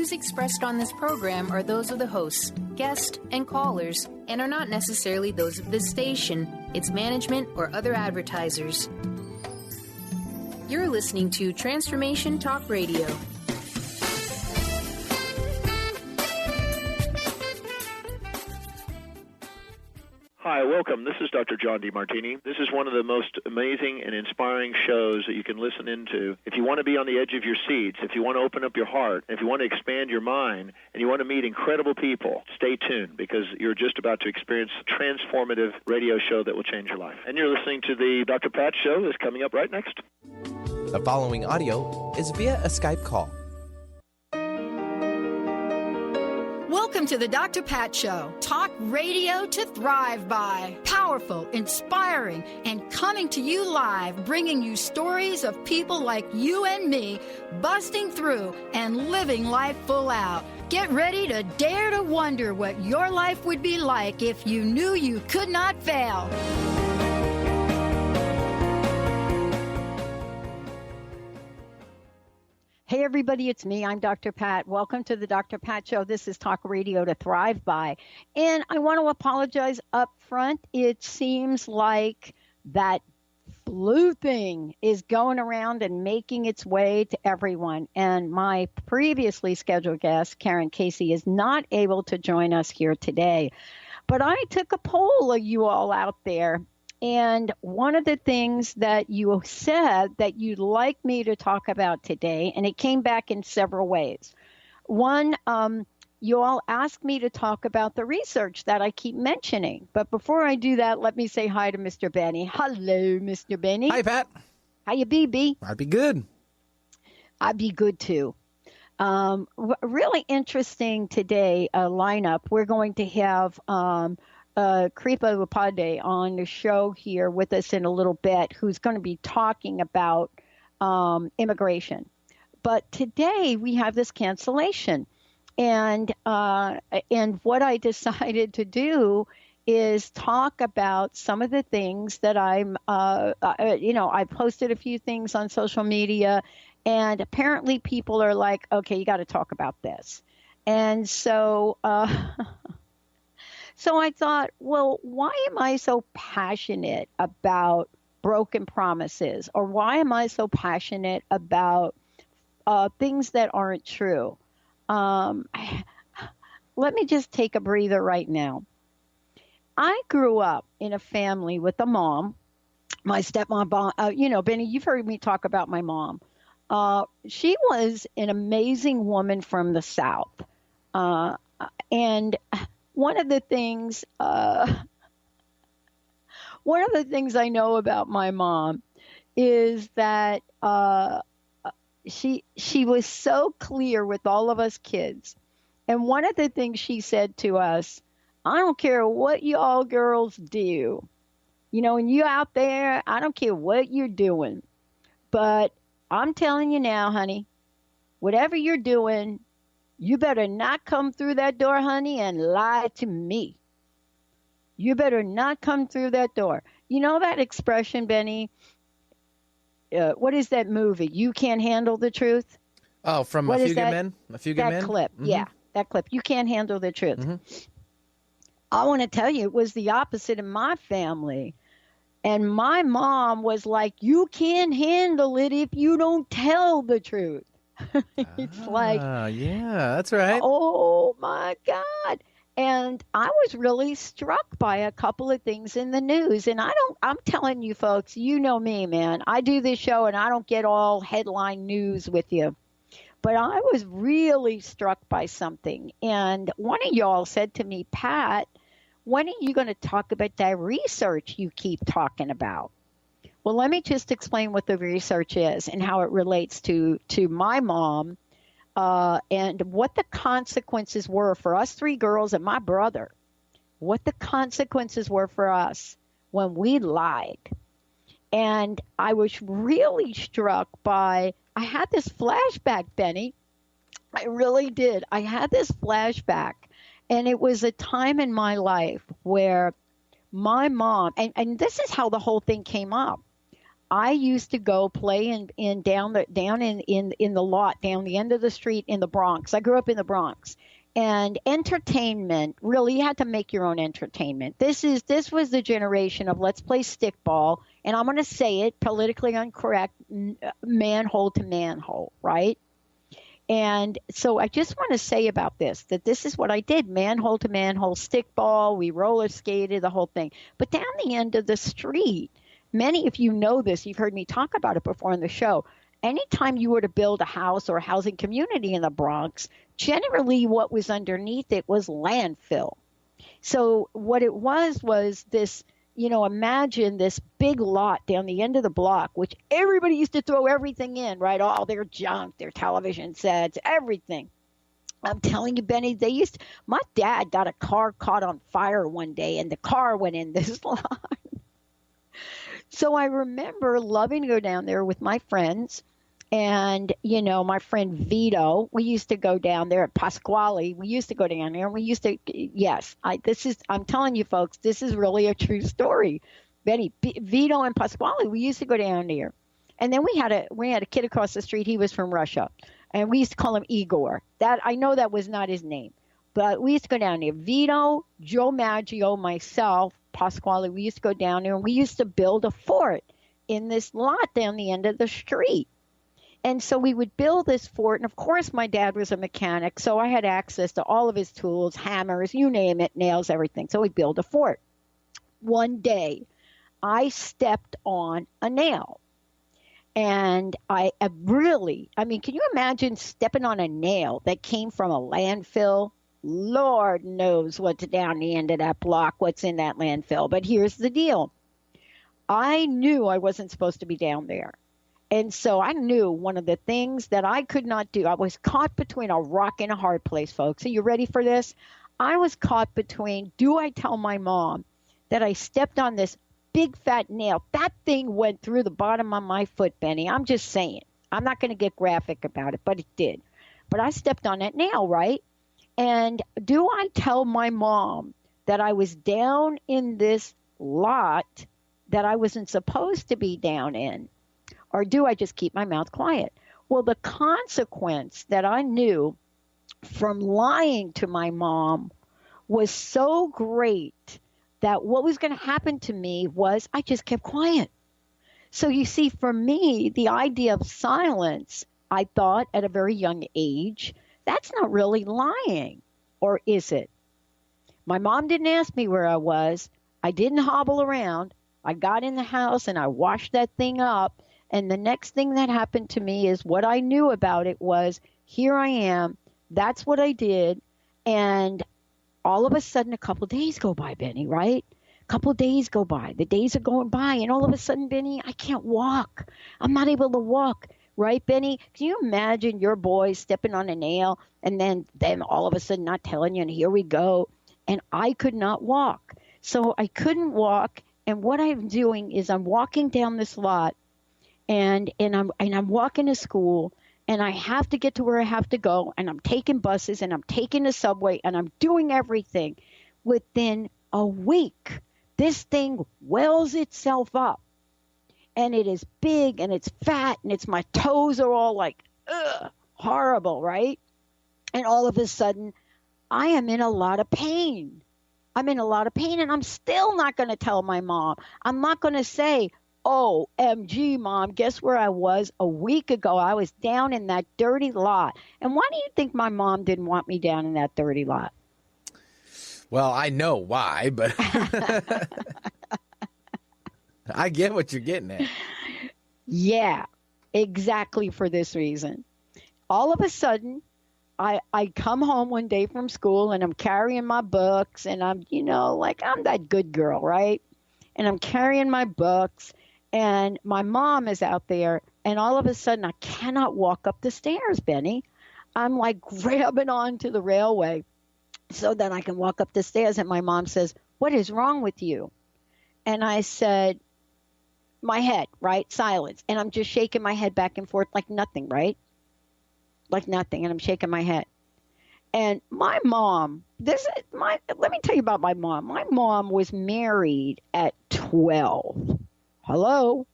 views expressed on this program are those of the hosts, guests, and callers, and are not necessarily those of this station, its management, or other advertisers. You're listening to Transformation Talk Radio. Hi, welcome. This is Dr. John DeMartini. This is one of the most amazing and inspiring shows that you can listen into. If you want to be on the edge of your seats, if you want to open up your heart, if you want to expand your mind, and you want to meet incredible people, stay tuned because you're just about to experience a transformative radio show that will change your life. And you're listening to the Dr. Pat Show that's coming up right next. The following audio is via a Skype call. Welcome to the Dr. Pat Show. Talk radio to thrive by. Powerful, inspiring, and coming to you live, bringing you stories of people like you and me, busting through and living life full out. Get ready to dare to wonder what your life would be like if you knew you could not fail. Hey, everybody, it's me. I'm Dr. Pat. Welcome to the Dr. Pat Show. This is Talk Radio to Thrive By. And I want to apologize up front. It seems like that flu thing is going around and making its way to everyone. And my previously scheduled guest, Karen Casey, is not able to join us here today. But I took a poll of you all out there. And one of the things that you said that you'd like me to talk about today, and it came back in several ways. One, you all asked me to talk about the research that I keep mentioning. But before I do that, let me say hi to Mr. Benny. Hello, Mr. Benny. Hi, Pat. How you be? I'd be good. I'd be good, too. Really interesting today lineup. We're going to have Kripa Upade on the show here with us in a little bit, who's going to be talking about immigration. But today we have this cancellation, and what I decided to do is talk about some of the things that I posted a few things on social media, and apparently people are like, okay, you got to talk about this, and so. So I thought, well, why am I so passionate about broken promises? Or why am I so passionate about things that aren't true? Let me just take a breather right now. I grew up in a family with a mom, my stepmom, Benny, you've heard me talk about my mom. She was an amazing woman from the South. And one of the things I know about my mom is that she was so clear with all of us kids. And one of the things she said to us, I don't care what y'all girls do. And you out there, I don't care what you're doing. But I'm telling you now, honey, whatever you're doing, you better not come through that door, honey, and lie to me. You better not come through that door. You know that expression, Benny? What is that movie? You Can't Handle the Truth? Oh, from A Few Good Men? A Few Good Men? That clip, mm-hmm. Yeah, that clip. You can't handle the truth. Mm-hmm. I want to tell you, it was the opposite in my family. And my mom was like, you can't handle it if you don't tell the truth. It's like, yeah, that's right. Oh my God. And I was really struck by a couple of things in the news. And I'm telling you folks, you know me, man. I do this show and I don't get all headline news with you. But I was really struck by something. And one of y'all said to me, Pat, when are you going to talk about that research you keep talking about? Well, let me just explain what the research is and how it relates to my mom and what the consequences were for us three girls and my brother, what the consequences were for us when we lied. And I was really struck by, I had this flashback, Benny. I really did. I had this flashback. And it was a time in my life where my mom, and this is how the whole thing came up. I used to go play in down in the lot down the end of the street in the Bronx. I grew up in the Bronx. And entertainment, really, you had to make your own entertainment. This was the generation of let's play stickball, and I'm going to say it politically incorrect, manhole to manhole, right? And so I just want to say about this, that this is what I did, manhole to manhole, stickball, we roller skated, the whole thing. But down the end of the street, many of you know this, you've heard me talk about it before on the show, anytime you were to build a house or a housing community in the Bronx, generally what was underneath it was landfill. So what it was this, imagine this big lot down the end of the block, which everybody used to throw everything in, right? All their junk, their television sets, everything. I'm telling you, Benny, my dad got a car caught on fire one day and the car went in this lot. So I remember loving to go down there with my friends. And, my friend Vito, we used to go down there at Pasquale. We used to go down there and we used to, I'm telling you folks, this is really a true story. Benny, Vito and Pasquale, we used to go down there. And then we had a kid across the street. He was from Russia. And we used to call him Igor. I know that was not his name. But we used to go down there. Vito, Joe Maggio, myself, Pasquale, we used to go down there and we used to build a fort in this lot down the end of the street. And so we would build this fort. And of course, my dad was a mechanic. So I had access to all of his tools, hammers, you name it, nails, everything. So we built a fort. One day, I stepped on a nail. And can you imagine stepping on a nail that came from a landfill? Lord knows what's down the end of that block, what's in that landfill. But here's the deal. I knew I wasn't supposed to be down there. And so I knew one of the things that I could not do, I was caught between a rock and a hard place, folks. Are you ready for this? I was caught between, do I tell my mom that I stepped on this big fat nail? That thing went through the bottom of my foot, Benny. I'm just saying. I'm not going to get graphic about it, but it did. But I stepped on that nail, right? And do I tell my mom that I was down in this lot that I wasn't supposed to be down in? Or do I just keep my mouth quiet? Well, the consequence that I knew from lying to my mom was so great that what was going to happen to me was I just kept quiet. So you see, for me, the idea of silence, I thought at a very young age, that's not really lying. Or is it? My mom didn't ask me where I was. I didn't hobble around. I got in the house and I washed that thing up. And the next thing that happened to me is what I knew about it was, here I am. That's what I did. And all of a sudden, a couple of days go by, Benny, right? A couple of days go by. The days are going by. And all of a sudden, Benny, I can't walk. I'm not able to walk. Right, Benny? Can you imagine your boy stepping on a nail and then all of a sudden not telling you, and here we go. And I could not walk. So I couldn't walk. And what I'm doing is I'm walking down this lot. And I'm walking to school, and I have to get to where I have to go, and I'm taking buses, and I'm taking the subway, and I'm doing everything. Within a week, this thing wells itself up, and it is big, and it's fat, and my toes are all like, horrible, right? And all of a sudden, I am in a lot of pain. I'm in a lot of pain, and I'm still not going to tell my mom. I'm not going to say, OMG, Mom, guess where I was a week ago? I was down in that dirty lot. And why do you think my mom didn't want me down in that dirty lot? Well, I know why, but I get what you're getting at. Yeah, exactly for this reason. All of a sudden, I come home one day from school, and I'm carrying my books, and I'm that good girl, right? And I'm carrying my books. And my mom is out there, and all of a sudden, I cannot walk up the stairs, Benny. I'm like grabbing onto the railway so that I can walk up the stairs. And my mom says, "What is wrong with you?" And I said, my head, right? Silence. And I'm just shaking my head back and forth like nothing, right? Like nothing. And I'm shaking my head. And my mom, let me tell you about my mom. My mom was married at 12. Hello?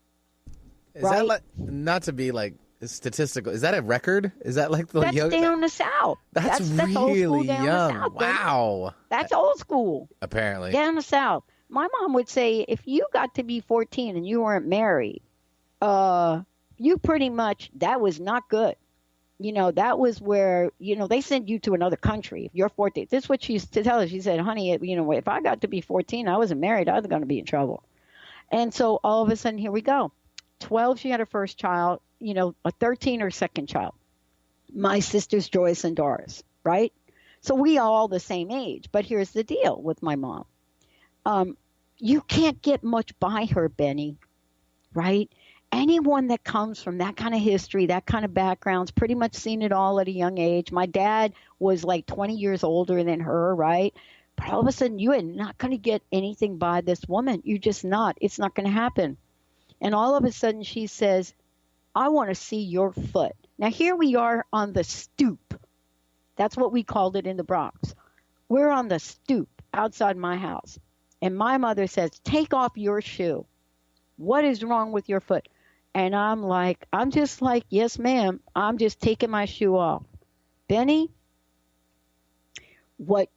Is right? that like, not to be like statistical, is that a record? Is that like the That's young? down the South. That's old school really down the young. South, buddy. Wow. That's old school. Apparently. Down the South. My mom would say if you got to be 14 and you weren't married, you pretty much, that was not good. That was where, they sent you to another country. If you're 14, this is what she used to tell us. She said, honey, if I got to be 14, I wasn't married, I was going to be in trouble. And so all of a sudden, here we go. 12, she had her first child, a 13, her second child. My sisters, Joyce and Doris, right? So we are all the same age. But here's the deal with my mom. You can't get much by her, Benny, right? Anyone that comes from that kind of history, that kind of background's pretty much seen it all at a young age. My dad was like 20 years older than her, right? But all of a sudden, you are not going to get anything by this woman. You're just not. It's not going to happen. And all of a sudden, she says, I want to see your foot. Now, here we are on the stoop. That's what we called it in the Bronx. We're on the stoop outside my house. And my mother says, take off your shoe. What is wrong with your foot? And I'm just like, yes, ma'am. I'm just taking my shoe off. Benny, what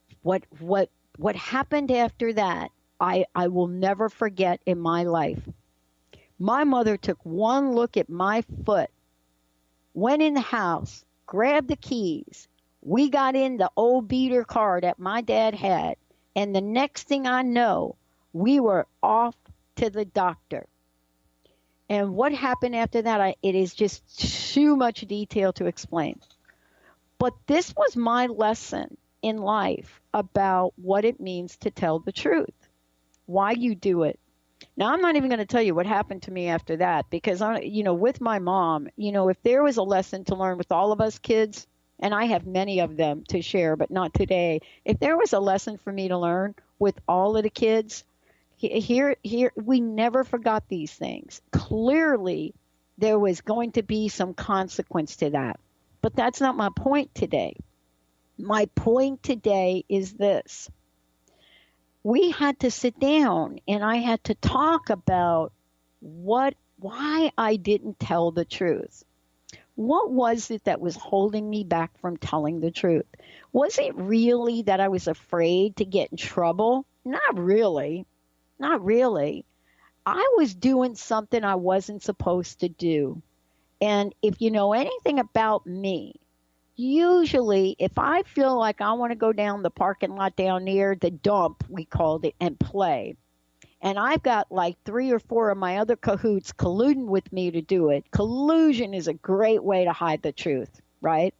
happened after that, I will never forget in my life. My mother took one look at my foot, went in the house, grabbed the keys. We got in the old beater car that my dad had. And the next thing I know, we were off to the doctor. And what happened after that, it is just too much detail to explain. But this was my lesson in life about what it means to tell the truth, why you do it. Now, I'm not even going to tell you what happened to me after that, because, with my mom, if there was a lesson to learn with all of us kids, and I have many of them to share, but not today, if there was a lesson for me to learn with all of the kids, here, we never forgot these things. Clearly, there was going to be some consequence to that. But that's not my point today. My point today is this. We had to sit down and I had to talk about why I didn't tell the truth. What was it that was holding me back from telling the truth? Was it really that I was afraid to get in trouble? Not really. Not really. I was doing something I wasn't supposed to do. And if you know anything about me, usually if I feel like I want to go down the parking lot down near the dump, we called it, and play, and I've got like 3 or 4 of my other cahoots colluding with me to do it. Collusion is a great way to hide the truth, right?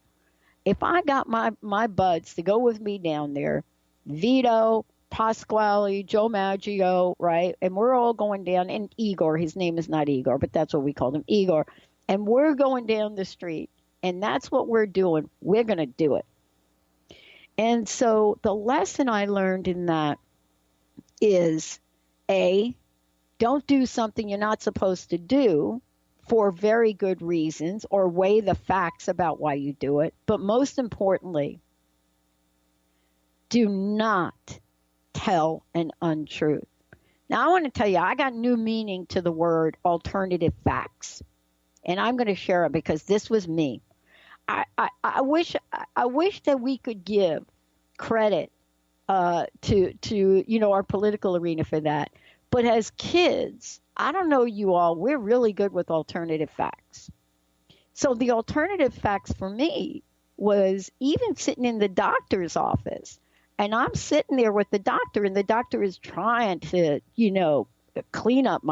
If I got my buds to go with me down there, Vito, Pasquale, Joe Maggio, right? And we're all going down, and Igor, his name is not Igor, but that's what we called him, Igor. And we're going down the street, and that's what we're doing. We're going to do it. And so the lesson I learned in that is, A, don't do something you're not supposed to do for very good reasons, or weigh the facts about why you do it. But most importantly, do not tell an untruth. Now, I want to tell you, I got new meaning to the word alternative facts, and I'm going to share it because this was me. I wish that we could give credit to our political arena for that. But as kids, I don't know you all, we're really good with alternative facts. So the alternative facts for me was even sitting in the doctor's office. And I'm sitting there with the doctor, and the doctor is trying to, clean up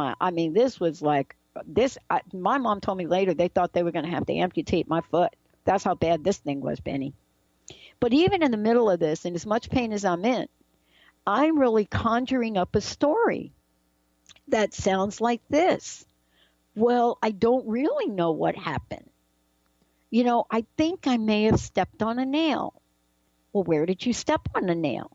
this was like this. My mom told me later they thought they were going to have to amputate my foot. That's how bad this thing was, Benny. But even in the middle of this, and as much pain as I'm in, I'm really conjuring up a story that sounds like this. Well, I don't really know what happened. I think I may have stepped on a nail. Well, where did you step on the nail?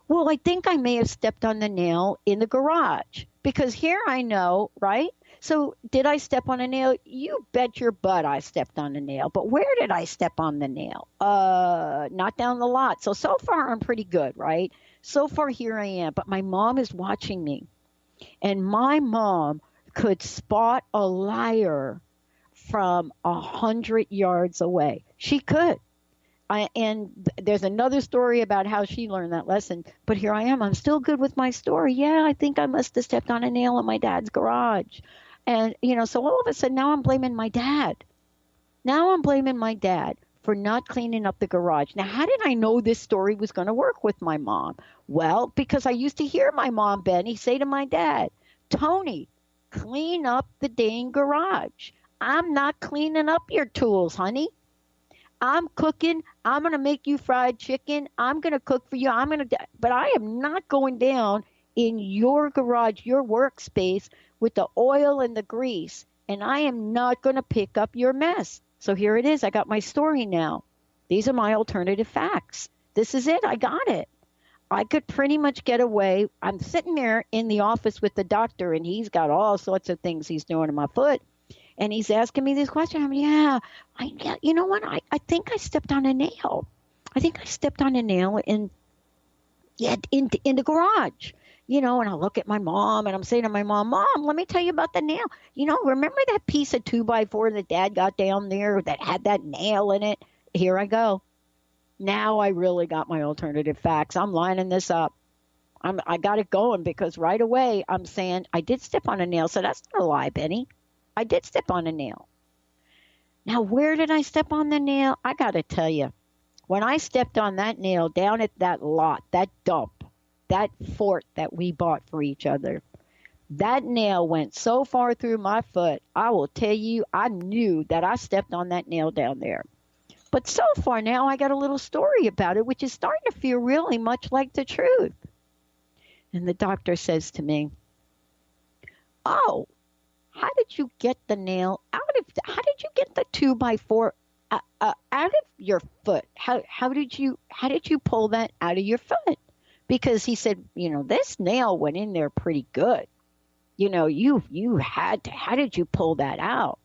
Well, I think I may have stepped on the nail in the garage, because here I know, right? So did I step on a nail? You bet your butt I stepped on a nail. But where did I step on the nail? Not down the lot. So far I'm pretty good, right? So far here I am. But my mom is watching me. And my mom could spot a liar from 100 yards away. She could. And there's another story about how she learned that lesson. But here I am. I'm still good with my story. Yeah, I think I must have stepped on a nail in my dad's garage. And, so all of a sudden now I'm blaming my dad. Now I'm blaming my dad for not cleaning up the garage. Now, how did I know this story was going to work with my mom? Well, because I used to hear my mom, Benny, say to my dad, Tony, clean up the dang garage. I'm not cleaning up your tools, honey. I'm cooking. I'm going to make you fried chicken. I'm going to cook for you. But I am not going down in your garage, your workspace with the oil and the grease. And I am not going to pick up your mess. So here it is. I got my story now. These are my alternative facts. This is it. I got it. I could pretty much get away. I'm sitting there in the office with the doctor, and he's got all sorts of things he's doing to my foot. And he's asking me this question. You know what? I think I stepped on a nail. I think I stepped on a nail in the garage. And I look at my mom, and I'm saying to my mom, Mom, let me tell you about the nail. Remember that piece of 2x4 that Dad got down there that had that nail in it? Here I go. Now I really got my alternative facts. I'm lining this up. I got it going because right away I'm saying I did step on a nail. So that's not a lie, Benny. I did step on a nail. Now, where did I step on the nail? I got to tell you, when I stepped on that nail down at that lot, that dump, that fort that we bought for each other, that nail went so far through my foot, I will tell you, I knew that I stepped on that nail down there. But so far now, I got a little story about it, which is starting to feel really much like the truth. And the doctor says to me, oh, how did you get the nail how did you get the 2x4 out of your foot? How did you pull that out of your foot? Because he said, this nail went in there pretty good. You had to, how did you pull that out?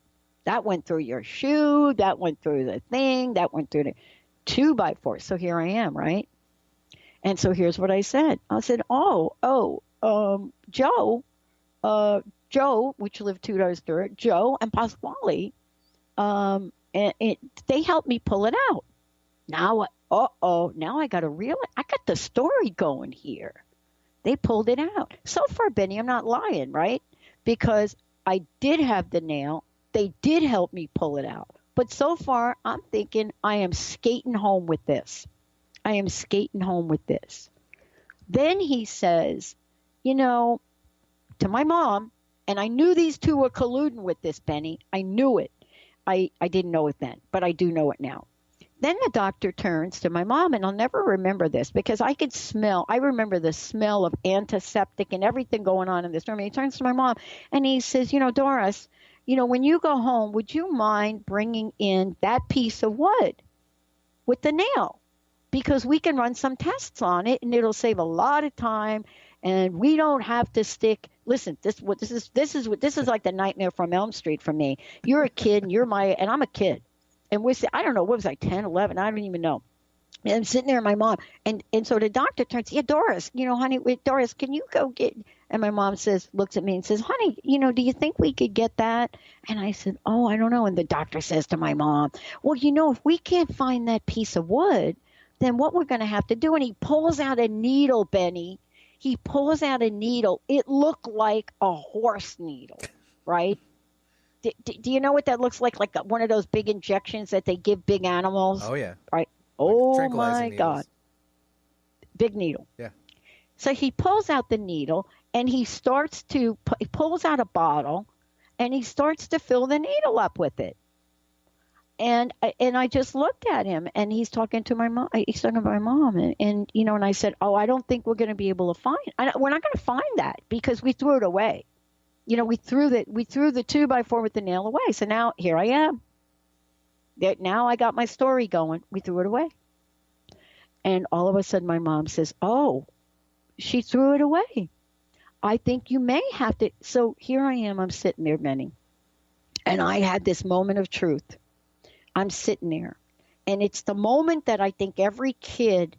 That went through your shoe, that went through the thing, that went through the 2x4. So here I am, right? And so here's what I said. I said, Joe, which lived 2 doors through, Joe and Pasquale, and they helped me pull it out. Now, now I got the story going here. They pulled it out. So far, Benny, I'm not lying, right? Because I did have the nail. They did help me pull it out. But so far, I'm thinking I am skating home with this. Then he says, to my mom, and I knew these two were colluding with this, Benny. I knew it. I didn't know it then, but I do know it now. Then the doctor turns to my mom, and I'll never remember this because I remember the smell of antiseptic and everything going on in this room. And he turns to my mom, and he says, Doris, when you go home, would you mind bringing in that piece of wood with the nail? Because we can run some tests on it, and it'll save a lot of time. And we don't have to stick. Listen, this is like the Nightmare from Elm Street for me. You're a kid, and I'm a kid, and I don't know, what was I, 10, 11? I don't even know. And I'm sitting there, and my mom, and so the doctor turns, Doris, honey, Doris, can you go get? And my mom looks at me and says, honey, do you think we could get that? And I said, oh, I don't know. And the doctor says to my mom, well, if we can't find that piece of wood, then what we're going to have to do? And he pulls out a needle, Benny. He pulls out a needle. It looked like a horse needle, right? Do you know what that looks like? Like one of those big injections that they give big animals? Oh, yeah. Right. Like oh, my needles. God. Big needle. Yeah. So he pulls out the needle, and he pulls out a bottle, and he starts to fill the needle up with it. And I just looked at him, and he's talking to my mom. He's talking to my mom, and I said, "Oh, I don't think we're going to be able to find. We're not going to find that because we threw it away. We threw the 2x4 with the nail away. So now here I am. Now I got my story going. We threw it away, and all of a sudden my mom says, "Oh, she threw it away. I think you may have to." So here I am. I'm sitting there, Benny, and I had this moment of truth. I'm sitting there, and it's the moment that I think every kid,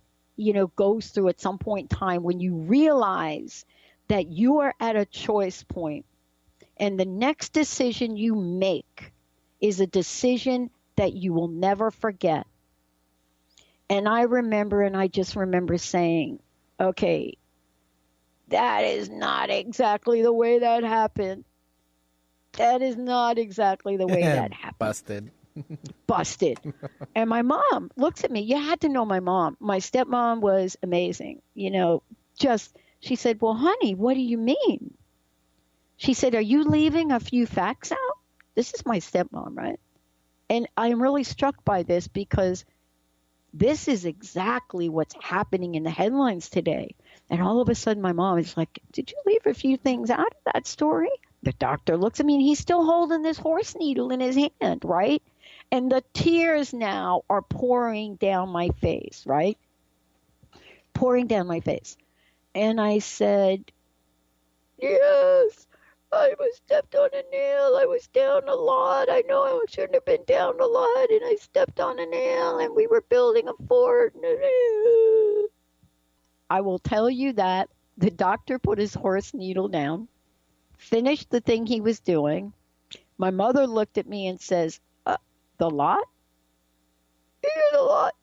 goes through at some point in time when you realize that you are at a choice point And the next decision you make is a decision that you will never forget. And I just remember saying, okay, that is not exactly the way that happened. That is not exactly the way that happened. Busted. And my mom looks at me. You had to know my mom. My stepmom was amazing. She said, well, honey, what do you mean? She said, are you leaving a few facts out? This is my stepmom, right? And I'm really struck by this because this is exactly what's happening in the headlines today. And all of a sudden, my mom is like, did you leave a few things out of that story? The doctor looks at me, and he's still holding this horse needle in his hand, right? And the tears now are pouring down my face, right? Pouring down my face. And I said, yes, I was stepped on a nail. I was down a lot. I know I shouldn't have been down a lot, and I stepped on a nail, and we were building a fort. I will tell you that the doctor put his horse needle down, finished the thing he was doing. My mother looked at me and says, the lot? Yeah, the lot.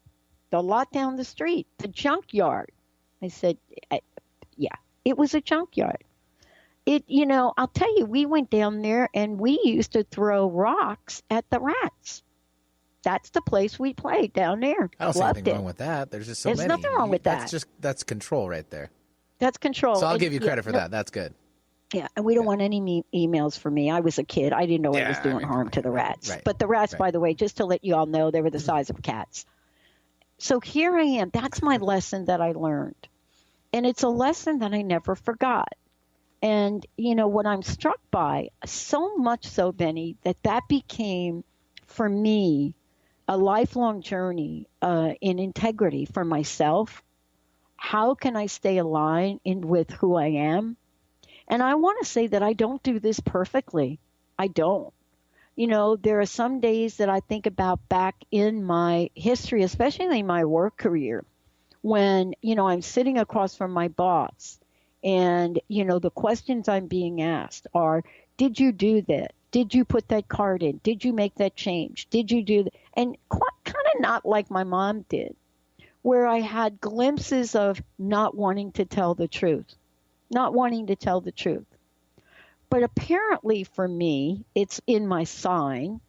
The lot down the street, the junkyard. I said, yeah, it was a junkyard. I'll tell you, we went down there and we used to throw rocks at the rats. That's the place we played down there. I don't see anything wrong with that. There's just so many. There's nothing wrong with that. That's control right there. That's control. So I'll give you credit for that. That's good. Yeah, and we don't want any emails from me. I was a kid. I didn't know I was doing harm to the rats. Right. But the rats, by the way, just to let you all know, they were the size of cats. So here I am. That's my lesson that I learned. And it's a lesson that I never forgot. And, what I'm struck by, so much so, Benny, that became, for me, a lifelong journey in integrity for myself. How can I stay aligned with who I am? And I want to say that I don't do this perfectly. I don't. There are some days that I think about back in my history, especially my work career, when, I'm sitting across from my boss and, the questions I'm being asked are, did you do that? Did you put that card in? Did you make that change? Did you do that? And kind of not like my mom did, where I had glimpses of not wanting to tell the truth. Not wanting to tell the truth. But apparently for me, it's in my sign.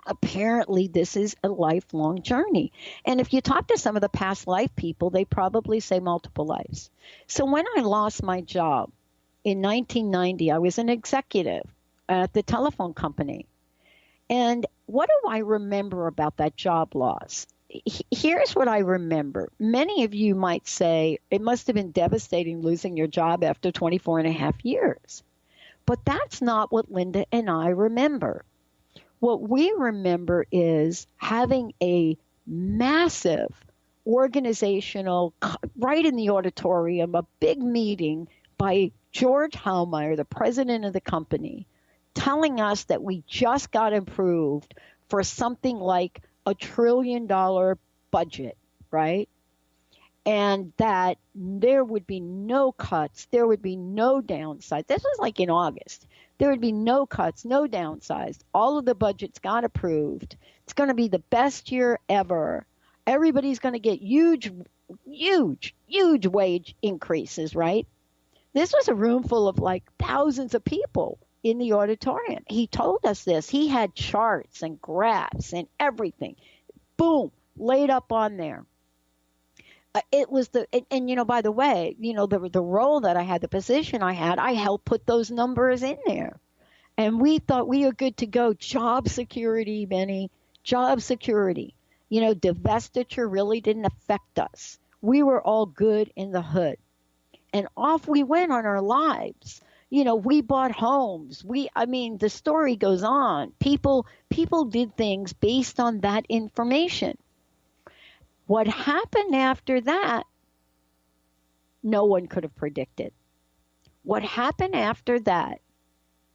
Apparently this is a lifelong journey. And if you talk to some of the past life people, they probably say multiple lives. So when I lost my job in 1990, I was an executive at the telephone company. And what do I remember about that job loss? Here's what I remember. Many of you might say it must have been devastating losing your job after 24 and a half years. But that's not what Linda and I remember. What we remember is having a massive organizational, right in the auditorium, a big meeting by George Hallmeyer, the president of the company, telling us that we just got approved for something like $1 trillion budget, right? And that there would be no cuts. There would be no downside. This was like in August. There would be no cuts, no downsides. All of the budgets got approved. It's going to be the best year ever. Everybody's going to get huge wage increases, right? This was a room full of like thousands of people in the auditorium. He told us this. He had charts and graphs and everything. Boom, laid up on there. It was and by the way, the role that I had, the position I had, I helped put those numbers in there. And we thought we are good to go. Job security, Benny, job security. Divestiture really didn't affect us. We were all good in the hood. And off we went on our lives. We bought homes. The story goes on. People did things based on that information. What happened after that, no one could have predicted. What happened after that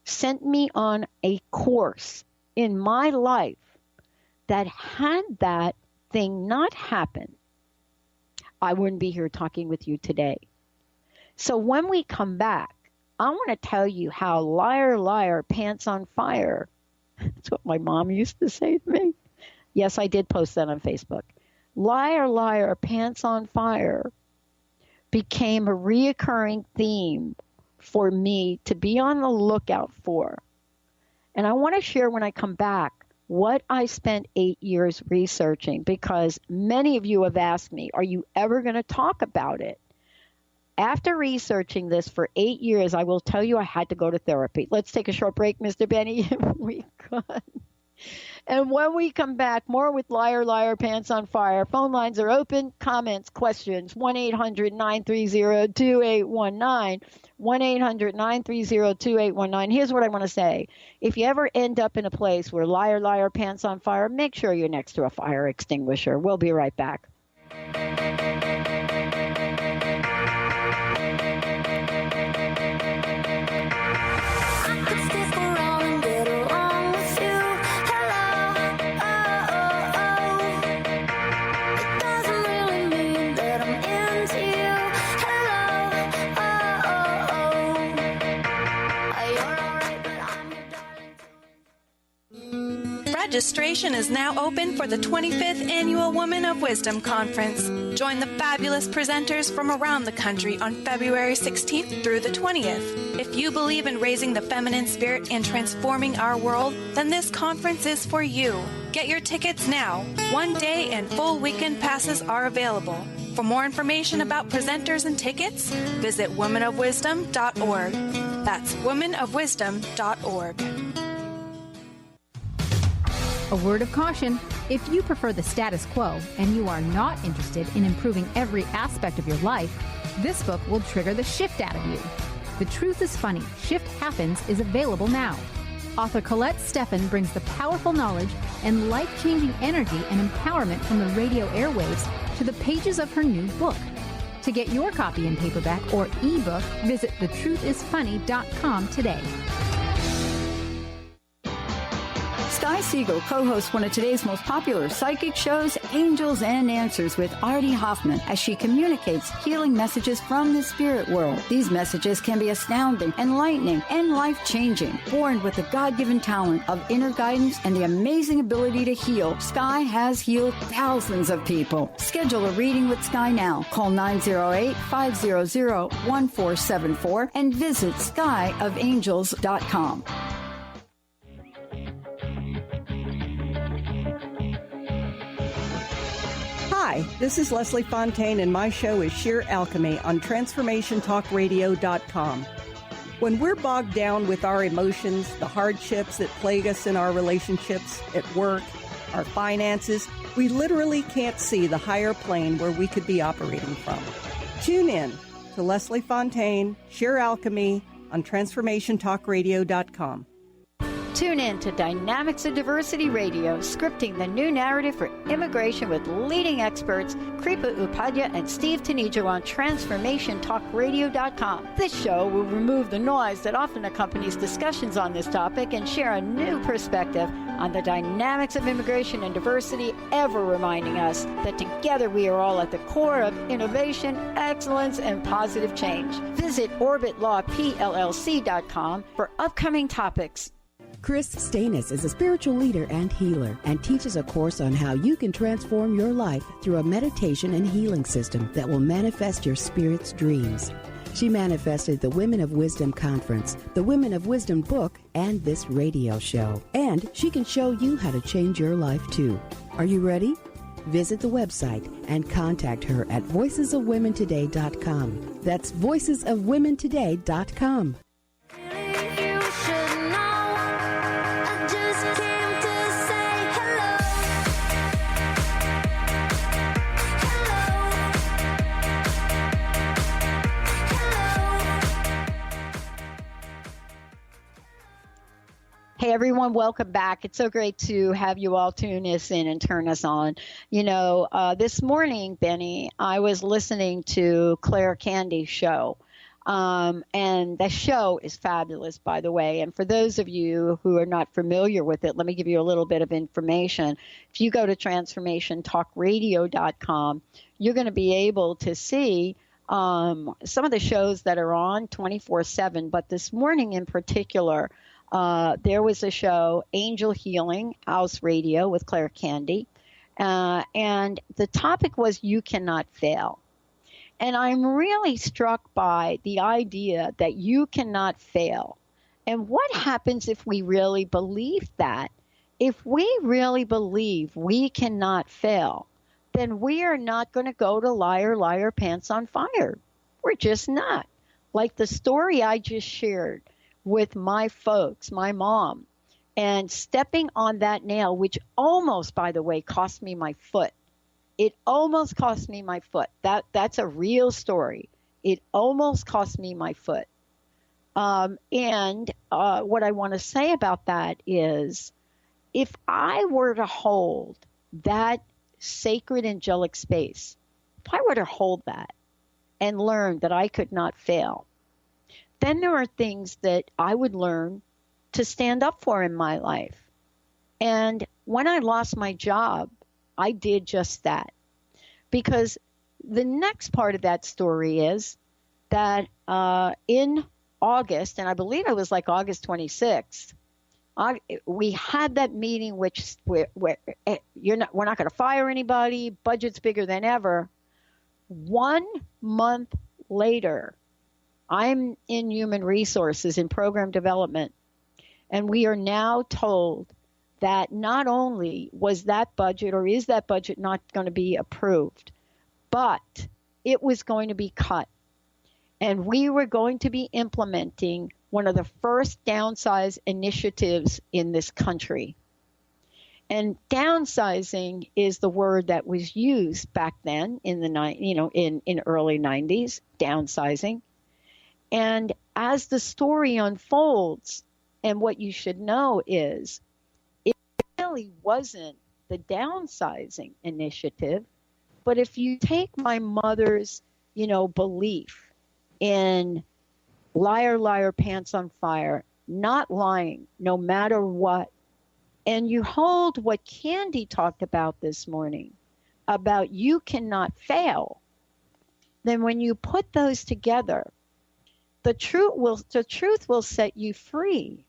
sent me on a course in my life that had that thing not happen, I wouldn't be here talking with you today. So when we come back, I want to tell you how liar, liar, pants on fire. That's what my mom used to say to me. Yes, I did post that on Facebook. Liar, liar, pants on fire became a reoccurring theme for me to be on the lookout for. And I want to share when I come back what I spent 8 years researching, because many of you have asked me, are you ever going to talk about it? After researching this for 8 years, I will tell you I had to go to therapy. Let's take a short break, Mr. Benny, if we could. And when we come back, more with Liar, Liar, Pants on Fire. Phone lines are open. Comments, questions, 1-800-930-2819. 1-800-930-2819. Here's what I want to say. If you ever end up in a place where Liar, Liar, Pants on Fire, make sure you're next to a fire extinguisher. We'll be right back. Registration is now open for the 25th Annual Women of Wisdom Conference. Join the fabulous presenters from around the country on February 16th through the 20th. If you believe in raising the feminine spirit and transforming our world, then this conference is for you. Get your tickets now. One day and full weekend passes are available. For more information about presenters and tickets, visit womenofwisdom.org. That's womenofwisdom.org. A word of caution, if you prefer the status quo and you are not interested in improving every aspect of your life, this book will trigger the shift out of you. The Truth is Funny, Shift Happens is available now. Author Colette Steffen brings the powerful knowledge and life-changing energy and empowerment from the radio airwaves to the pages of her new book. To get your copy in paperback or ebook, visit thetruthisfunny.com today. Sky Siegel co-hosts one of today's most popular psychic shows, Angels and Answers, with Artie Hoffman, as she communicates healing messages from the spirit world. These messages can be astounding, enlightening, and life-changing. Born with the God-given talent of inner guidance and the amazing ability to heal, Sky has healed thousands of people. Schedule a reading with Sky now. Call 908-500-1474 and visit skyofangels.com. Hi, this is Leslie Fontaine, and my show is Sheer Alchemy on TransformationTalkRadio.com. When we're bogged down with our emotions, the hardships that plague us in our relationships, at work, our finances, we literally can't see the higher plane where we could be operating from. Tune in to Leslie Fontaine, Sheer Alchemy on TransformationTalkRadio.com. Tune in to Dynamics of Diversity Radio, scripting the new narrative for immigration with leading experts Kripa Upadhyaya and Steve Tanijo on TransformationTalkRadio.com. This show will remove the noise that often accompanies discussions on this topic and share a new perspective on the dynamics of immigration and diversity, ever reminding us that together we are all at the core of innovation, excellence, and positive change. Visit OrbitLawPLLC.com for upcoming topics. Chris Stanis is a spiritual leader and healer and teaches a course on how you can transform your life through a meditation and healing system that will manifest your spirit's dreams. She manifested the Women of Wisdom Conference, the Women of Wisdom book, and this radio show. And she can show you how to change your life too. Are you ready? Visit the website and contact her at voicesofwomentoday.com. That's voicesofwomentoday.com. Hey everyone, welcome back. It's so great to have you all tune us in and turn us on. You know, this morning, Benny, I was listening to Claire Candy's show. And the show is fabulous, by the way. And for those of you who are not familiar with it, let me give you a little bit of information. If you go to TransformationTalkRadio.com, you're going to be able to see some of the shows that are on 24/7, but this morning in particular, there was a show, Angel Healing House Radio with Claire Candy, and the topic was You Cannot Fail. And I'm really struck by the idea that you cannot fail. And what happens if we really believe that? If we really believe we cannot fail, then we are not going to go to Liar, Liar, Pants on Fire. We're just not. Like the story I just shared with my folks, my mom, and stepping on that nail, which almost, by the way, cost me my foot. It almost cost me my foot. That's a real story. It almost cost me my foot. And what I want to say about that is, if I were to hold that sacred angelic space, if I were to hold that and learn that I could not fail, then there are things that I would learn to stand up for in my life. And when I lost my job, I did just that. Because the next part of that story is that in August, and I believe it was like August 26th, we had that meeting, which we're not going to fire anybody. Budget's bigger than ever. 1 month later, I'm in human resources in program development, and we are now told that not only was that budget or is that budget not going to be approved, but it was going to be cut. And we were going to be implementing one of the first downsize initiatives in this country. And downsizing is the word that was used back then in the in early 90s, downsizing. And as the story unfolds, and what you should know is, it really wasn't the downsizing initiative, but if you take my mother's, belief in liar, liar, pants on fire, not lying, no matter what, and you hold what Candy talked about this morning, about you cannot fail, then when you put those together, the truth will set you free.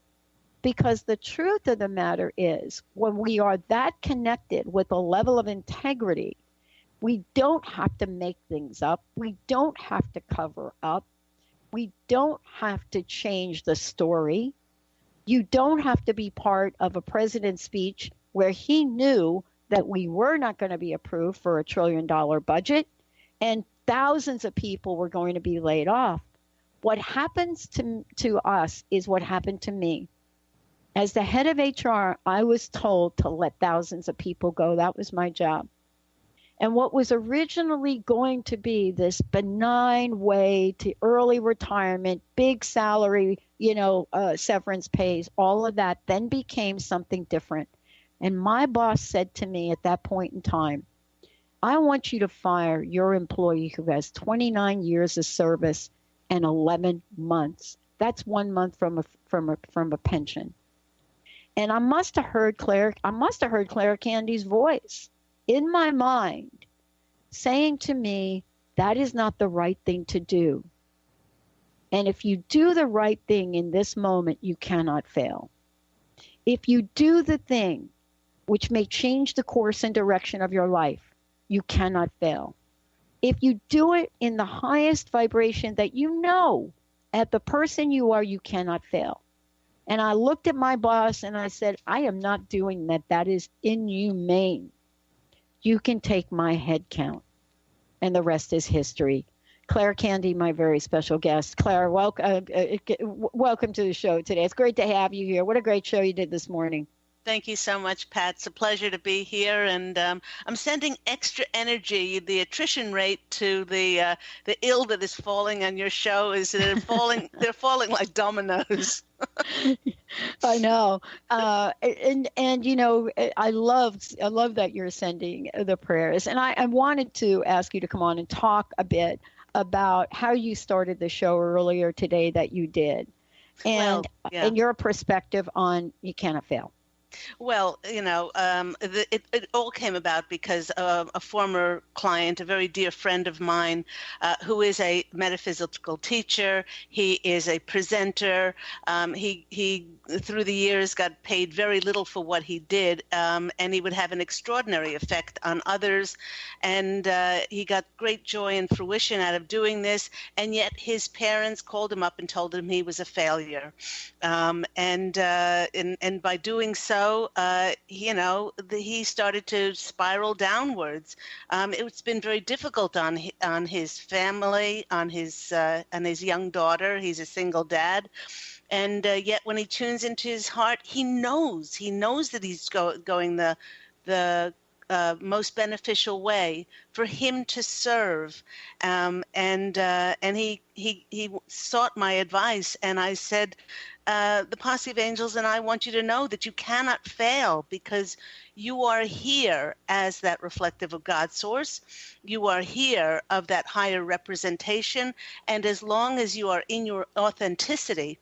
Because the truth of the matter is, when we are that connected with a level of integrity, we don't have to make things up. We don't have to cover up. We don't have to change the story. You don't have to be part of a president's speech where he knew that we were not going to be approved for $1 trillion budget and thousands of people were going to be laid off. What happens to us is what happened to me. As the head of HR, I was told to let thousands of people go. That was my job. And what was originally going to be this benign way to early retirement, big salary, severance pays, all of that, then became something different. And my boss said to me at that point in time, I want you to fire your employee who has 29 years of service and 11 months. That's 1 month from a pension. And I must have heard Claire Candy's voice in my mind saying to me, that is not the right thing to do. And if you do the right thing in this moment, you cannot fail. If you do the thing which may change the course and direction of your life, you cannot fail. If you do it in the highest vibration that at the person you are, you cannot fail. And I looked at my boss and I said, I am not doing that. That is inhumane. You can take my head count. And the rest is history. Claire Candy, my very special guest. Claire, welcome to the show today. It's great to have you here. What a great show you did this morning. Thank you so much, Pat. It's a pleasure to be here, and I'm sending extra energy. The attrition rate to the ill that is falling on your show is they're falling. They're falling like dominoes. I know, and I love that you're sending the prayers, and I wanted to ask you to come on and talk a bit about how you started the show earlier today that you did, and your perspective on you cannot fail. Well, it all came about because a former client, a very dear friend of mine, who is a metaphysical teacher, he is a presenter. He through the years got paid very little for what he did, and he would have an extraordinary effect on others. And he got great joy and fruition out of doing this. And yet his parents called him up and told him he was a failure. And by doing so, he started to spiral downwards. It's been very difficult on his family, on his young daughter. He's a single dad. And yet when he tunes into his heart, he knows that he's going the most beneficial way for him to serve. And he sought my advice, and I said, the Posse of Angels and I want you to know that you cannot fail, because you are here as that reflective of God's source. You are here of that higher representation. And as long as you are in your authenticity,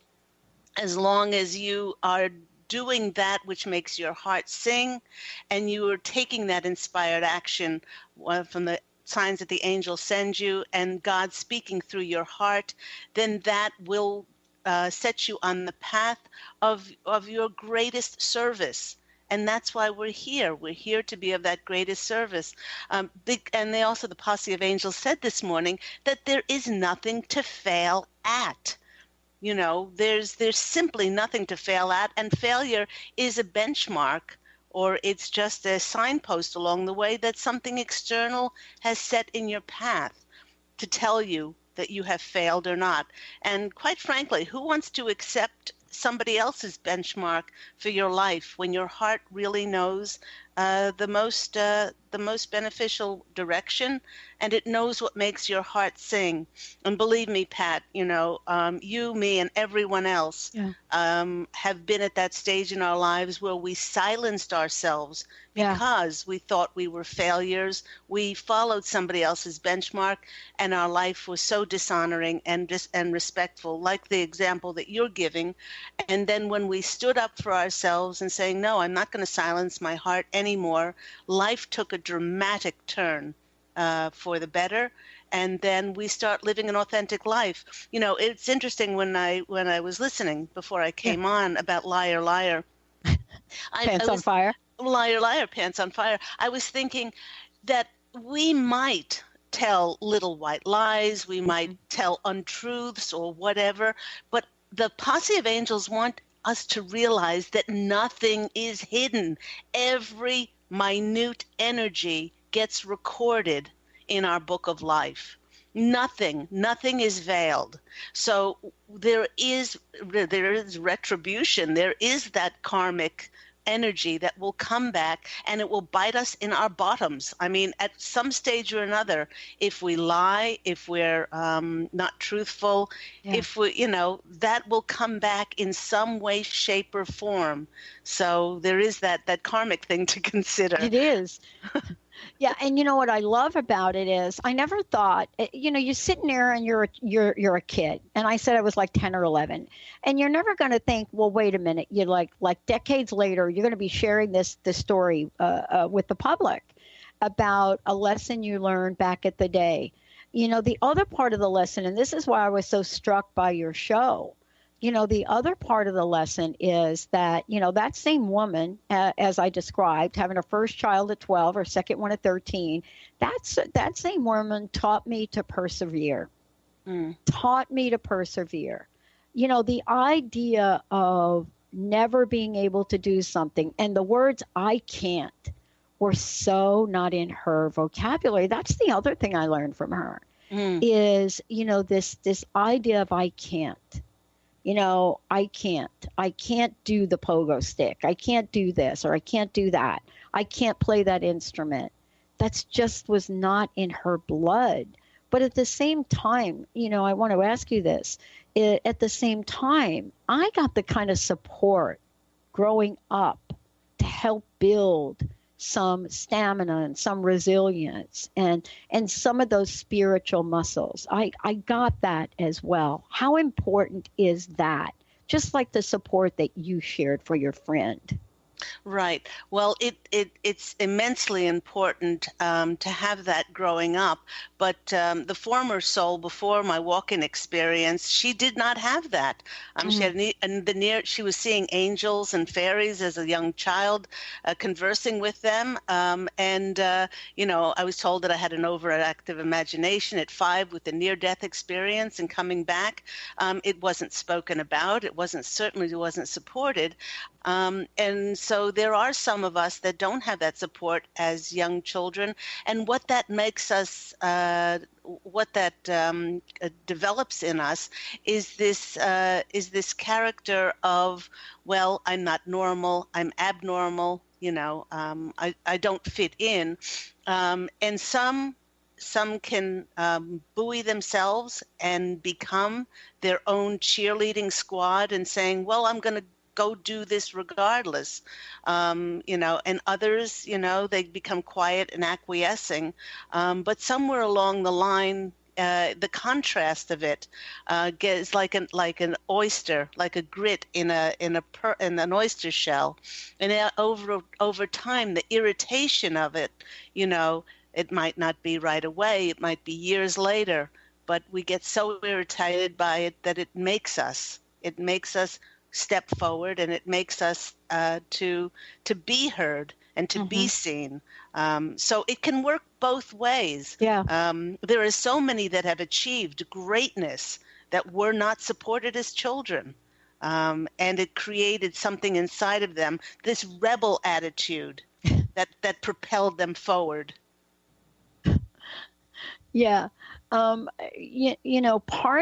as long as you are doing that which makes your heart sing, and you are taking that inspired action from the signs that the angels send you, and God speaking through your heart, then that will set you on the path of your greatest service. And that's why we're here. We're here to be of that greatest service. And the Posse of Angels said this morning that there is nothing to fail at. There's simply nothing to fail at, and failure is a benchmark, or it's just a signpost along the way that something external has set in your path to tell you that you have failed or not. And quite frankly, who wants to accept somebody else's benchmark for your life when your heart really knows the most beneficial direction, and it knows what makes your heart sing? And believe me, Pat, you, me, and everyone else have been at that stage in our lives where we silenced ourselves because we thought we were failures. We followed somebody else's benchmark, and our life was so dishonoring and respectful, like the example that you're giving. And then when we stood up for ourselves and saying, no, I'm not going to silence my heart anymore, life took a dramatic turn for the better. And then we start living an authentic life. It's interesting when I was listening before I came on about Liar, Liar. Pants on fire. Liar, Liar, Pants on Fire. I was thinking that we might tell little white lies, we might tell untruths or whatever, but the Posse of Angels want us to realize that nothing is hidden. Every minute energy gets recorded in our book of life. Nothing is veiled. So there is retribution. There is that karmic energy that will come back, and it will bite us in our bottoms. I mean, at some stage or another, if we lie, if we're not truthful, if we, that will come back in some way, shape, or form. So there is that karmic thing to consider. It is. Yeah, and what I love about it is I never thought, you're sitting there and you're a kid, and I said I was like 10 or 11, and you're never going to think, well, wait a minute, you're like decades later, you're going to be sharing this story with the public about a lesson you learned back at the day. The other part of the lesson, and this is why I was so struck by your show, the other part of the lesson is that, that same woman, as I described, having her first child at 12, her second one at 13, that same woman taught me to persevere, taught me to persevere. The idea of never being able to do something, and the words "I can't" were so not in her vocabulary. That's the other thing I learned from her is, this idea of I can't. I can't do the pogo stick. I can't do this, or I can't do that. I can't play that instrument. That's just was not in her blood. But at the same time, I want to ask you this. At the same time, I got the kind of support growing up to help build some stamina and some resilience and some of those spiritual muscles. I got that as well. How important is that? Just like the support that you shared for your friend. Right. Well, it's immensely important to have that growing up. But the former soul, before my walk-in experience, she did not have that. She had she was seeing angels and fairies as a young child, conversing with them. I was told that I had an overactive imagination at 5 with a near-death experience and coming back. It wasn't spoken about. Certainly wasn't supported. And so there are some of us that don't have that support as young children, and what that makes us, develops in us is this character of, well, I'm not normal, I'm abnormal, I don't fit in, and some can buoy themselves and become their own cheerleading squad and saying, well, I'm going to go do this regardless, and others, they become quiet and acquiescing. But somewhere along the line, the contrast of it gets like an oyster, like a grit in an oyster shell, and over time, the irritation of it, it might not be right away, it might be years later, but we get so irritated by it that it makes us step forward, and it makes us to be heard and to be seen. So it can work both ways. Yeah. There are so many that have achieved greatness that were not supported as children. And it created something inside of them, this rebel attitude that propelled them forward. Yeah. Part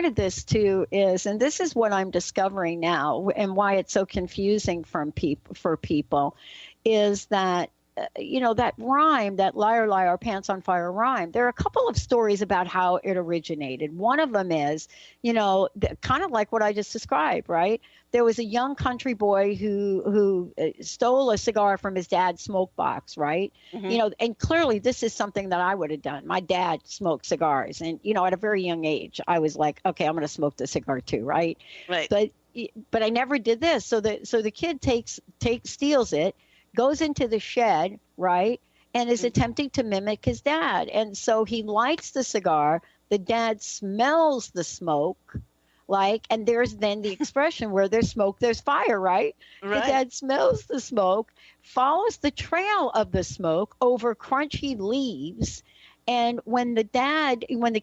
of this too is, and this is what I'm discovering now and why it's so confusing for people, is that, that rhyme, that liar, liar, pants on fire rhyme, there are a couple of stories about how it originated. One of them is, kind of like what I just described, right? There was a young country boy who stole a cigar from his dad's smoke box, right? Mm-hmm. And clearly this is something that I would have done. My dad smoked cigars, and at a very young age, I was like, okay, I'm going to smoke the cigar too, right? Right. But I never did this. So the kid steals it, goes into the shed, right, and is attempting to mimic his dad. And so he lights the cigar. The dad smells the smoke. And there's then the expression where there's smoke, there's fire, right? Right. The dad smells the smoke, follows the trail of the smoke over crunchy leaves. And when the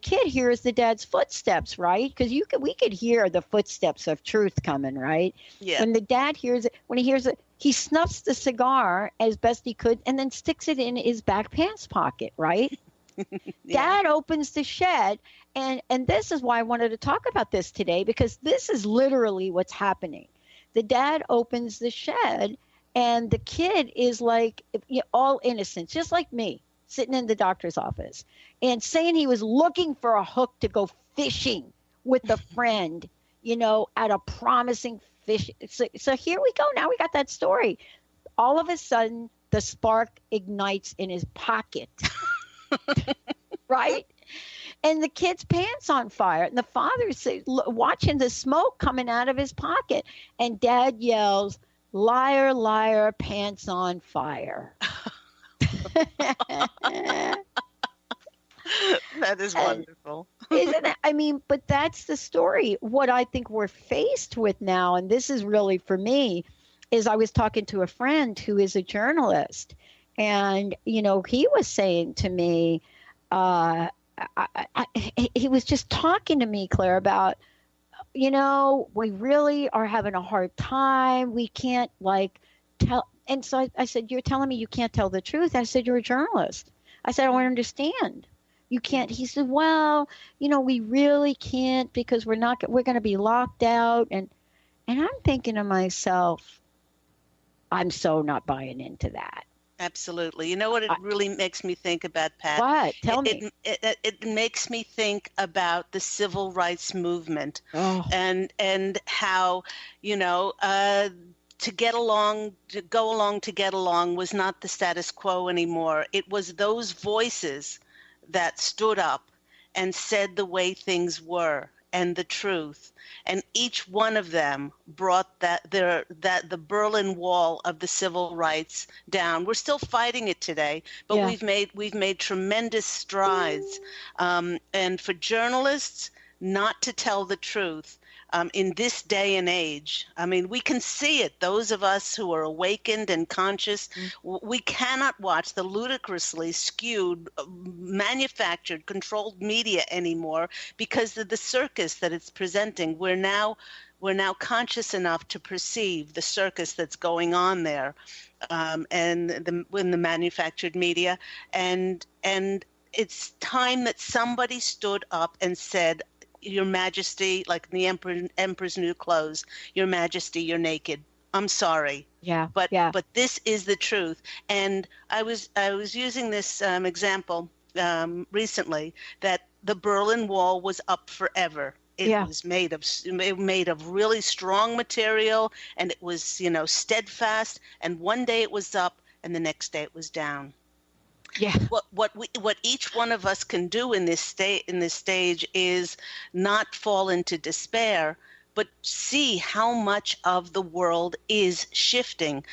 kid hears the dad's footsteps, right? Because we could hear the footsteps of truth coming, right? Yeah. When the dad hears it, he snuffs the cigar as best he could and then sticks it in his back pants pocket, right? Yeah. Dad opens the shed. And this is why I wanted to talk about this today, because this is literally what's happening. The dad opens the shed, and the kid is like all innocent, just like me, sitting in the doctor's office and saying he was looking for a hook to go fishing with a friend, at a promising fish. So here we go. Now we got that story. All of a sudden, the spark ignites in his pocket, right? And the kid's pants on fire. And the father's watching the smoke coming out of his pocket. And dad yells, liar, liar, pants on fire. That is wonderful. Isn't it? But that's the story. What I think we're faced with now, and this is really for me, is I was talking to a friend who is a journalist. And, he was saying to me, he was just talking to me, Claire, about, we really are having a hard time. We can't tell. And so I said, you're telling me you can't tell the truth? I said, you're a journalist. I said, I don't understand. You can't. He said, well, we really can't because we're going to be locked out. And I'm thinking to myself, I'm so not buying into that. Absolutely. You know what it really makes me think about, Pat? What? Tell me. It makes me think about the civil rights movement and how, to go along to get along was not the status quo anymore. It was those voices that stood up and said the way things were. and the truth. And each one of them brought the Berlin Wall of the civil rights down. We're still fighting it today, but we've made tremendous strides. And for journalists not to tell the truth in this day and age, I mean, we can see it. Those of us who are awakened and conscious, we cannot watch the ludicrously skewed, manufactured, controlled media anymore because of the circus that it's presenting. We're now conscious enough to perceive the circus that's going on there, in the manufactured media, and it's time that somebody stood up and said, Your Majesty, like in the Emperor's New Clothes, Your Majesty, you're naked. I'm sorry. But this is the truth. And I was using this example recently, that the Berlin Wall was up forever. It was made of really strong material, and it was, steadfast. And one day it was up, and the next day it was down. Yeah. What each one of us can do in this stage is not fall into despair, but see how much of the world is shifting.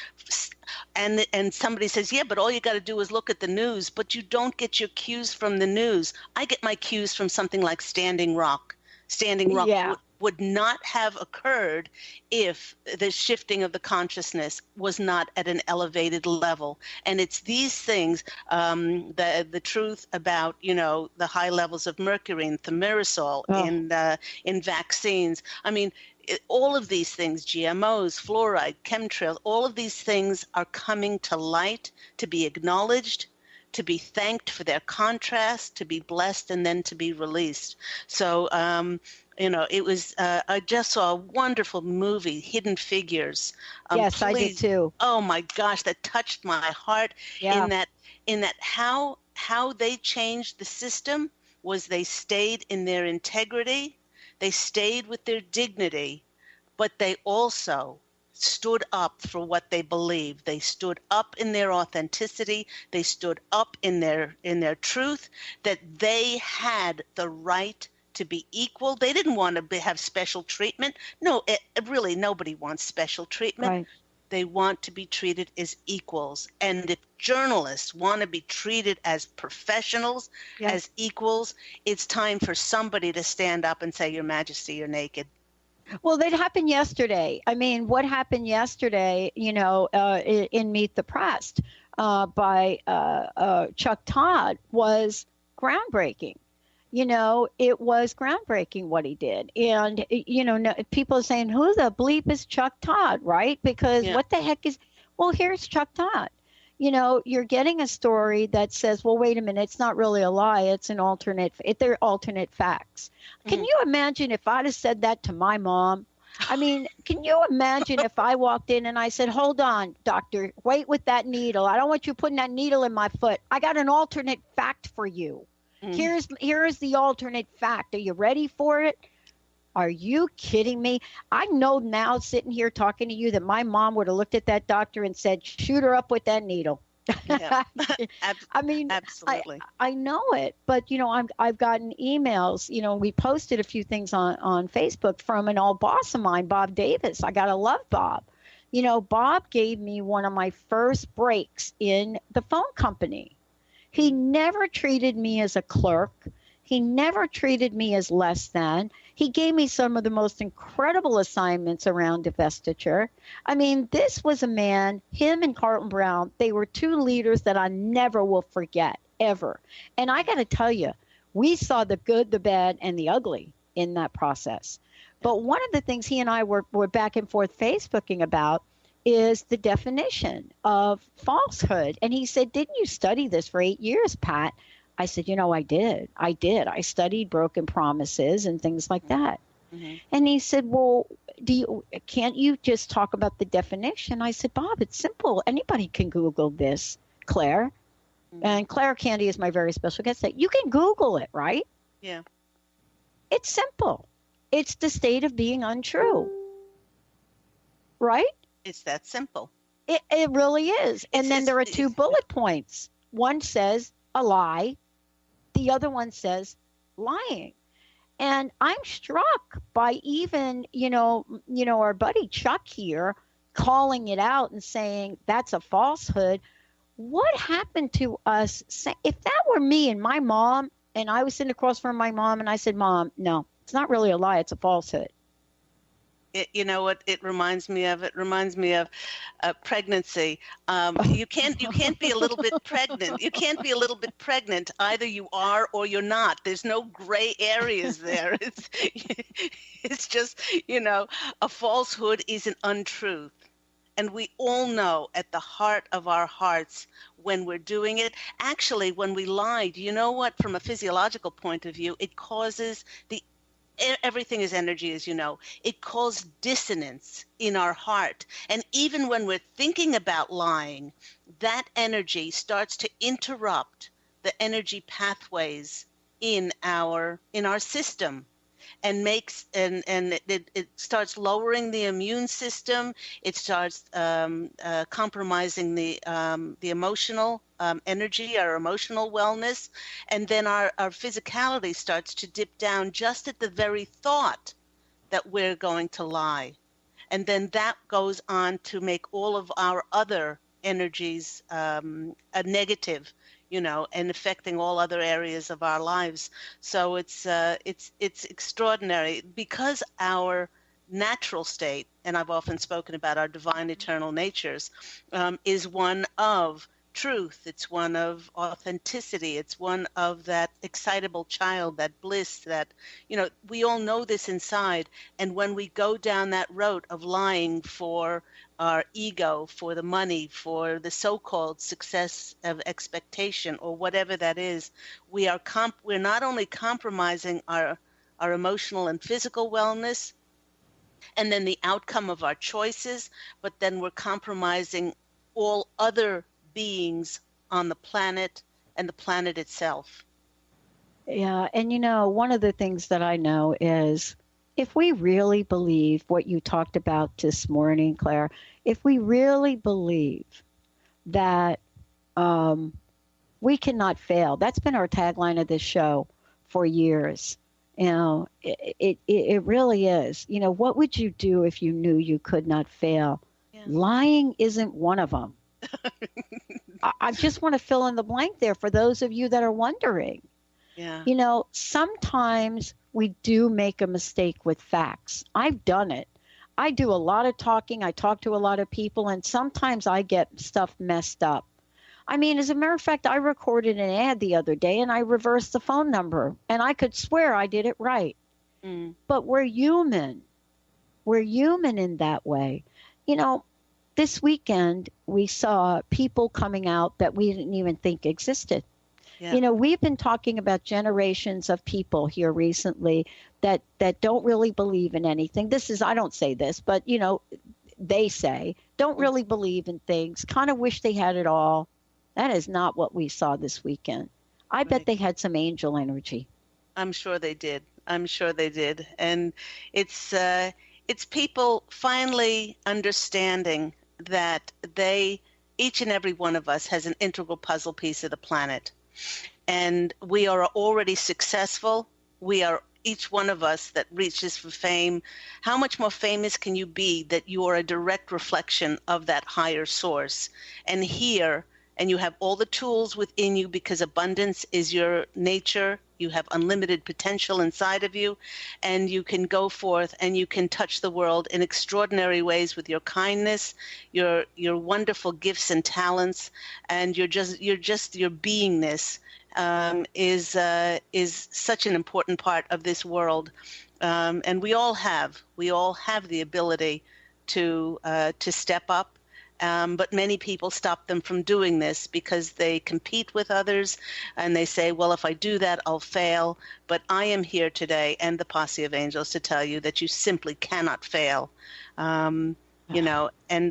And somebody says, yeah, but all you got to do is look at the news. But you don't get your cues from the news. I get my cues from something like Standing Rock. Standing Rock would not have occurred if the shifting of the consciousness was not at an elevated level. And it's these things, the truth about, the high levels of mercury and thimerosal in vaccines. I mean, all of these things, GMOs, fluoride, chemtrails, all of these things are coming to light, to be acknowledged, to be thanked for their contrast, to be blessed, and then to be released. So, it was, I just saw a wonderful movie, Hidden Figures. Yes, I did too. Oh my gosh, that touched my heart. In that how they changed the system was they stayed in their integrity, they stayed with their dignity, but they also stood up for what they believed. They stood up in their authenticity. They stood up in their truth, that they had the right to be equal. They didn't want to have special treatment. No, really, nobody wants special treatment. Right. They want to be treated as equals. And if journalists want to be treated as professionals, as equals, it's time for somebody to stand up and say, Your Majesty, you're naked. Well, that happened yesterday. I mean, what happened yesterday, in Meet the Press by Chuck Todd was groundbreaking. It was groundbreaking what he did. And, people are saying, who the bleep is Chuck Todd, right? Because what the heck here's Chuck Todd. You're getting a story that says, well, wait a minute, it's not really a lie. It's they're alternate facts. Can you imagine if I'd have said that to my mom? I mean, can you imagine if I walked in and I said, hold on, doctor, wait with that needle. I don't want you putting that needle in my foot. I got an alternate fact for you. Here is the alternate fact. Are you ready for it? Are you kidding me? I know now, sitting here talking to you, that my mom would have looked at that doctor and said, shoot her up with that needle. Yeah. I mean, absolutely. I know it, but I've gotten emails. We posted a few things on Facebook from an old boss of mine, Bob Davis. I gotta love Bob. Bob gave me one of my first breaks in the phone company. He never treated me as a clerk. He never treated me as less than. He gave me some of the most incredible assignments around divestiture. I mean, this was a man, him and Carlton Brown, they were two leaders that I never will forget, ever. And I got to tell you, we saw the good, the bad, and the ugly in that process. But one of the things he and I were back and forth Facebooking about is the definition of falsehood. And he said, didn't you study this for 8 years, Pat? I said, I did. I studied broken promises and things like that. Mm-hmm. And he said, well, can't you just talk about the definition? I said, Bob, it's simple. Anybody can Google this, Claire. Mm-hmm. And Claire Candy is my very special guest. You can Google it, right? Yeah. It's simple. It's the state of being untrue. Right? It's that simple. It really is. And then there are two bullet points. One says a lie. The other one says lying. And I'm struck by even, our buddy Chuck here calling it out and saying that's a falsehood. What happened to us? If that were me and my mom, and I was sitting across from my mom and I said, Mom, no, it's not really a lie, it's a falsehood. You know what it reminds me of? It reminds me of pregnancy. You can't be a little bit pregnant. You can't be a little bit pregnant. Either you are or you're not. There's no gray areas there. It's just, a falsehood is an untruth. And we all know at the heart of our hearts when we're doing it. Actually, when we lie, do you know what? From a physiological point of view, it causes everything is energy, as you know. It causes dissonance in our heart. And even when we're thinking about lying, that energy starts to interrupt the energy pathways in our system, and it starts lowering the immune system. It starts compromising the emotional energy, our emotional wellness, and then our physicality starts to dip down just at the very thought that we're going to lie. And then that goes on to make all of our other energies a negative, and affecting all other areas of our lives. So it's extraordinary because our natural state, and I've often spoken about our divine eternal natures, is one of truth. It's one of authenticity. It's one of that excitable child, that bliss, that, we all know this inside. And when we go down that road of lying for our ego, for the money, for the so-called success of expectation, or whatever that is, we're not only compromising our emotional and physical wellness, and then the outcome of our choices, but then we're compromising all other beings on the planet and the planet itself. Yeah, and one of the things that I know is if we really believe what you talked about this morning, Claire, if we really believe that we cannot fail, that's been our tagline of this show for years. It really is. What would you do if you knew you could not fail? Yeah. Lying isn't one of them. I just want to fill in the blank there for those of you that are wondering. Yeah. Sometimes we do make a mistake with facts. I've done it. I do a lot of talking. I talk to a lot of people, and sometimes I get stuff messed up. I mean, as a matter of fact, I recorded an ad the other day, and I reversed the phone number, and I could swear I did it right. Mm. But we're human. We're human in that way. This weekend, we saw people coming out that we didn't even think existed. Yeah. We've been talking about generations of people here recently that don't really believe in anything. I don't say this, but, they say, don't really believe in things, kind of wish they had it all. That is not what we saw this weekend. I bet they had some angel energy. I'm sure they did. And it's people finally understanding that each and every one of us has an integral puzzle piece of the planet. And we are already successful. We are, each one of us that reaches for fame. How much more famous can you be that you are a direct reflection of that higher source? And you have all the tools within you because abundance is your nature. You have unlimited potential inside of you, and you can go forth and you can touch the world in extraordinary ways with your kindness, your wonderful gifts and talents, and your beingness is such an important part of this world, and we all have the ability to step up. But many people stop them from doing this because they compete with others and they say, well, if I do that, I'll fail. But I am here today and the Posse of Angels to tell you that you simply cannot fail. And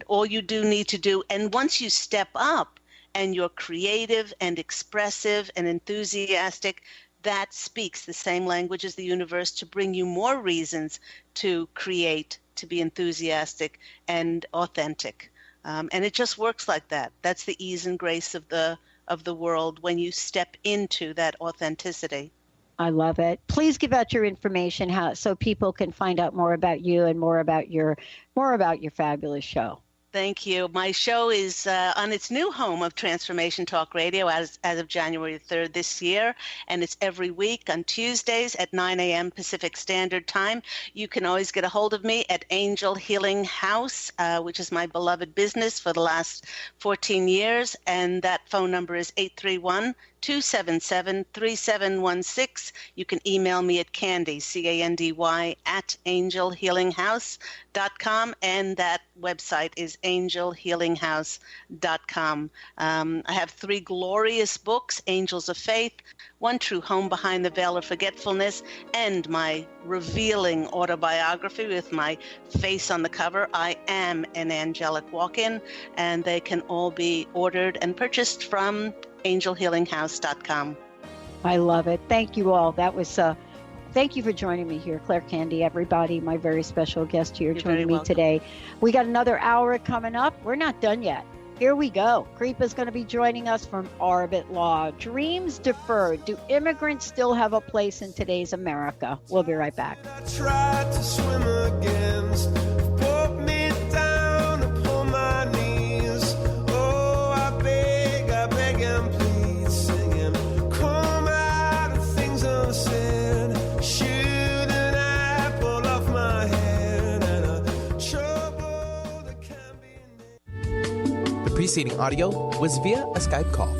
all you do need to do, and once you step up and you're creative and expressive and enthusiastic, that speaks the same language as the universe to bring you more reasons to create, to be enthusiastic and authentic. And it just works like that. That's the ease and grace of the world when you step into that authenticity. I love it. Please give out your information so people can find out more about you and more about your fabulous show. Thank you. My show is on its new home of Transformation Talk Radio as of January 3rd this year, and it's every week on Tuesdays at 9 a.m. Pacific Standard Time. You can always get a hold of me at Angel Healing House, which is my beloved business for the last 14 years, and that phone number is 831-277-3716. You can email me at Candy, Candy, at angelhealinghouse.com, and that website is angelhealinghouse.com. I have 3 glorious books, Angels of Faith, One True Home Behind the Veil of Forgetfulness, and my revealing autobiography with my face on the cover, I Am an Angelic Walk-In, and they can all be ordered and purchased from angelhealinghouse.com. I love it. Thank you all. That was thank you for joining me here, Claire Candy, everybody, my very special guest here. You're joining me welcome. today. We got another hour coming up. We're not done yet. Here we go. Creepa's going to be joining us from Arbit Law. Dreams deferred. Do immigrants still have a place in today's America? We'll be right back. I tried to swim against, put me down upon my knees. Oh, I beg and please, singing, come out of things unsaid. Shoot an apple off my head and a trouble that can be. The preceding audio was via a Skype call.